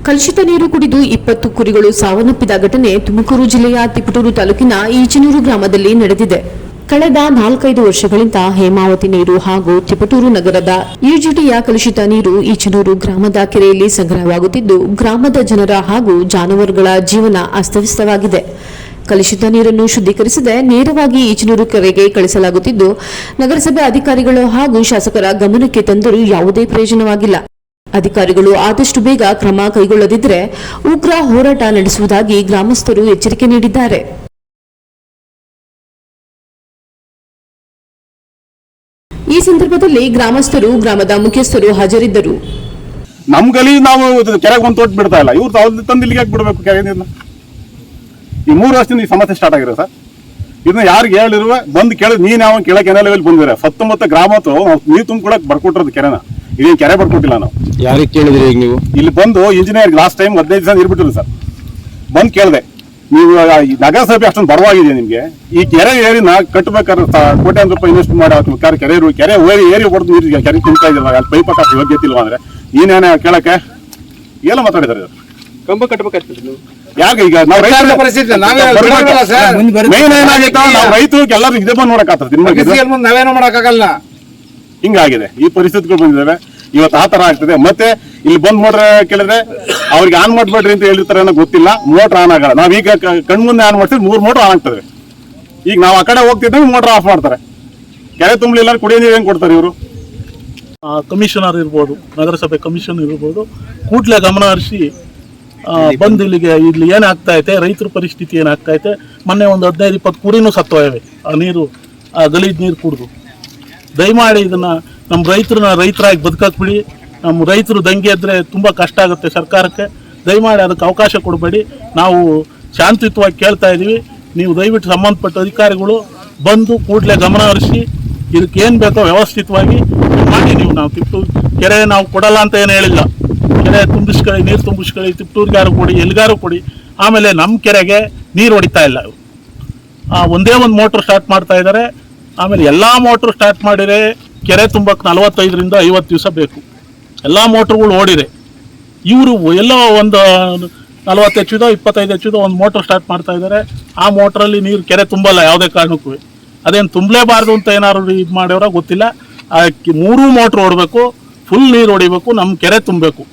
ಕಲುಷಿತ ನೀರು ಕುಡಿದು 20 ಕುರಿಗಳು ಸಾವನ್ನಪ್ಪಿದ ಘಟನೆ ತುಮಕೂರು ಜಿಲ್ಲೆಯ ತಿಪಟೂರು ತಾಲೂಕಿನ ಈಚನೂರು ಗ್ರಾಮದಲ್ಲಿ ನಡೆದಿದೆ. ಕಳೆದ 4-5 ವರ್ಷಗಳಿಂದ ಹೇಮಾವತಿ ನೀರು ಹಾಗೂ ತಿಪಟೂರು ನಗರದ ಯುಜಿಟಿಯ ಕಲುಷಿತ ನೀರು ಈಚನೂರು ಗ್ರಾಮದ ಕೆರೆಯಲ್ಲಿ ಸಂಗ್ರಹವಾಗುತ್ತಿದ್ದು, ಗ್ರಾಮದ ಜನರ ಹಾಗೂ ಜಾನುವಾರುಗಳ ಜೀವನ ಅಸ್ತವ್ಯಸ್ತವಾಗಿದೆ. ಕಲುಷಿತ ನೀರನ್ನು ಶುದ್ಧೀಕರಿಸದೆ ನೇರವಾಗಿ ಈಚನೂರು ಕೆರೆಗೆ ಕಳಿಸಲಾಗುತ್ತಿದ್ದು, ನಗರಸಭೆ ಅಧಿಕಾರಿಗಳು ಹಾಗೂ ಶಾಸಕರ ಗಮನಕ್ಕೆ ತಂದರೂ ಯಾವುದೇ ಪ್ರಯೋಜನವಾಗಿಲ್ಲ. ಅಧಿಕಾರಿಗಳು ಆದಷ್ಟು ಬೇಗ ಕ್ರಮ ಕೈಗೊಳ್ಳದಿದ್ದರೆ ಉಗ್ರ ಹೋರಾಟ ನಡೆಸುವುದಾಗಿ ಗ್ರಾಮಸ್ಥರು ಎಚ್ಚರಿಕೆ ನೀಡಿದ್ದಾರೆ. ಈ ಸಂದರ್ಭದಲ್ಲಿ ಗ್ರಾಮಸ್ಥರು, ಗ್ರಾಮದ ಮುಖ್ಯಸ್ಥರು ಹಾಜರಿದ್ದರು. ನಮ್ ಗಲಿ ನಾವು ಕೆರೆಗೆ ಒಂದು ತೊಟ್ಟು ಬಿಡ್ತಾ ಇಲ್ಲ, ಇವ್ರು ತಂದು ಇಲ್ಲಿಗೆ ಬಿಡಬೇಕು ಕೆರೆ ನೀರನ್ನ. ಈ 3 ವರ್ಷದಿಂದ ಈ ಸಮಸ್ಯೆ ಸ್ಟಾರ್ಟ್ ಆಗಿರೋ ಸರ್. ಇದನ್ನ ಯಾರಿಗೆ ಹೇಳಿರುವ ಬಂದು ಕೇಳಿದ್ ನೀನ್ ಯಾವ ಕೇಳಕ್ ಏನೆಲ್ಲ ಬಂದಿರ 19 ಗ್ರಾಮತ್ತು ನೀರು ತುಂಬಿಕೊಡಕ್ ಬರ್ಕೊಟ್ಟಿರೋದು ಕೆರೆನ. ಇದೇನು ಕೆರೆ ಬರ್ಕೊಟ್ಟಿಲ್ಲ ನಾವು. ಯಾರಿಗೆ ಕೇಳಿದ್ರಿ ಈಗ ನೀವು? ಇಲ್ಲಿ ಬಂದು ಇಂಜಿನಿಯರ್ ಲಾಸ್ಟ್ ಟೈಮ್ 15 ದಿವಸ ನೀರು ಬಿಟ್ಟಿದ್ರು ಸರ್. ಬಂದು ಕೇಳಿದೆ, ನೀವು ನಗರಸಭೆ ಅಷ್ಟೊಂದು ಬರವಾಗಿದೆ ನಿಮ್ಗೆ, ಈ ಕೆರೆ ಏರಿನ ಕಟ್ಟಬೇಕಾದ್ರೆ ಕೋಟ್ಯಾಂತರ ರೂಪಾಯಿ ಇನ್ವೆಸ್ಟ್ ಮಾಡಿ ಕೆರೆ ಏರಿ ಹೊಡೆದು ನೀರು ಕೆರೆ ತುಂಬ್ತಾ ಇದ್ರಲ್ಲ, ಅಲ್ಲಿ ಪೈಪ್ ಹಾಕಿ ಯೋಗ್ಯತೆ ಇಲ್ವಾ ಅಂದ್ರೆ ನೀನೇನ ಕೇಳಕ್ಕೆ ಎಲ್ಲ ಮಾತಾಡಿದಾರೆ. ಕಂಬ ಕಟ್ಟಬೇಕಾಗ್ತದೆ ನೀವು ಯಾಕೆ ಈಗ ನಾವು ರೈತರು ಎಲ್ಲರೂ ಇದೇ ಬಂದು ನೋಡಕ್ಕಾಗ್ತದೆ. ನಾವೇನೋ ಮಾಡಕ್ಕಾಗಲ್ಲ. ಹಿಂಗಾಗಿದೆ, ಈ ಪರಿಸ್ಥಿತಿಗಳು ಬಂದಿದ್ದಾವೆ. ಇವತ್ತು ಆ ತರ ಆಗ್ತದೆ. ಮತ್ತೆ ಇಲ್ಲಿ ಬಂದ್ ಮೋಟ್ರ್ ಕೇಳಿದ್ರೆ ಅವ್ರಿಗೆ ಆನ್ ಮಾಡ್ಬೇಡ್ರಿ ಅಂತ ಹೇಳಿರ್ತಾರೆ ಅನ್ನೋ ಗೊತ್ತಿಲ್ಲ. ಮೋಟ್ರ್ ಆನ್ ಆಗಲ್ಲ. ನಾವೀಗ ಕಣ್ಮುಂದೆ ಆನ್ ಮಾಡ್ತೀವಿ, 3 ಮೋಟ್ರ್ ಆನ್ ಆಗ್ತದೆ. ಈಗ ನಾವು ಆ ಕಡೆ ಹೋಗ್ತಿದ್ರೆ ಮೋಟ್ರ್ ಆಫ್ ಮಾಡ್ತಾರೆ. ಕೆರೆ ತುಂಬಲಿಲ್ಲ, ಕುಡಿಯೋ ನೀರು ಹೆಂಗ್ ಕೊಡ್ತಾರೆ ಇವರು? ಕಮಿಷನರ್ ಇರ್ಬೋದು, ನಗರಸಭೆ ಕಮಿಷನರ್ ಇರ್ಬೋದು, ಕೂಡಲೇ ಗಮನ ಹರಿಸಿ ಬಂದು ಇಲ್ಲಿ ಏನಾಗ್ತಾ ಐತೆ, ರೈತರ ಪರಿಸ್ಥಿತಿ ಏನಾಗ್ತಾ ಐತೆ. ಮೊನ್ನೆ ಒಂದು 15-20 ಕುರಿನೂ ಸತ್ತೋಯವೆ ಆ ನೀರು, ಆ ಗಲೀಜ್ ನೀರು ಕುಡಿದು. ದಯಮಾಡಿ ಇದನ್ನ ನಮ್ಮ ರೈತರಾಗಿ ಬದುಕಕ್ಕೆ ಬಿಡಿ. ನಮ್ಮ ರೈತರು ದಂಗೆ ಇದ್ರೆ ತುಂಬ ಕಷ್ಟ ಆಗುತ್ತೆ ಸರ್ಕಾರಕ್ಕೆ. ದಯಮಾಡಿ ಅದಕ್ಕೆ ಅವಕಾಶ ಕೊಡಬೇಡಿ. ನಾವು ಶಾಂತಿಯುತವಾಗಿ ಕೇಳ್ತಾ ಇದ್ದೀವಿ. ನೀವು ದಯವಿಟ್ಟು ಸಂಬಂಧಪಟ್ಟ ಅಧಿಕಾರಿಗಳು ಬಂದು ಕೂಡಲೇ ಗಮನ ಹರಿಸಿ ಇದಕ್ಕೆ ಏನು ಬೇಕೋ ವ್ಯವಸ್ಥಿತವಾಗಿ ಮಾಡಿ. ನಾವು ತಿಪ್ಟೂರು ಕೆರೆ ನಾವು ಕೊಡಲ್ಲ ಅಂತ ಏನು ಹೇಳಿಲ್ಲ. ಕೆರೆ ತುಂಬಿಸ್ಕೊಳ್ಳಿ, ನೀರು ತುಂಬಿಸ್ಕೊಳ್ಳಿ, ತಿಪ್ಟೂರ್ಗಾರು ಕೊಡಿ, ಎಲ್ಗಾರು ಕೊಡಿ. ಆಮೇಲೆ ನಮ್ಮ ಕೆರೆಗೆ ನೀರು ಹೊಡಿತಾ ಇಲ್ಲ. ಒಂದೇ ಒಂದು ಮೋಟ್ರ್ ಸ್ಟಾರ್ಟ್ ಮಾಡ್ತಾ ಇದ್ದಾರೆ. ಆಮೇಲೆ ಎಲ್ಲ ಮೋಟ್ರ್ ಸ್ಟಾರ್ಟ್ ಮಾಡಿದರೆ ಕೆರೆ ತುಂಬಕ್ಕೆ 45ರಿಂದ 50 ದಿವಸ ಬೇಕು. ಎಲ್ಲ ಮೋಟ್ರುಗಳು ಓಡಿದೆ. ಇವರು ಎಲ್ಲೋ ಒಂದು 40 ಹೆಚ್ಚಿದೋ 25 ಹೆಚ್ಚಿದೋ ಒಂದು ಮೋಟ್ರ್ ಸ್ಟಾರ್ಟ್ ಮಾಡ್ತಾ ಇದ್ದಾರೆ. ಆ ಮೋಟ್ರಲ್ಲಿ ನೀರು ಕೆರೆ ತುಂಬಲ್ಲ ಯಾವುದೇ ಕಾರಣಕ್ಕೂ. ಅದೇನು ತುಂಬಲೇಬಾರ್ದು ಅಂತ ಏನಾದ್ರು ಇದು ಮಾಡ್ಯವರ ಗೊತ್ತಿಲ್ಲ. 3 ಮೋಟ್ರ್ ಓಡಬೇಕು, ಫುಲ್ ನೀರು ಹೊಡಿಬೇಕು, ನಮ್ಮ ಕೆರೆ ತುಂಬಬೇಕು.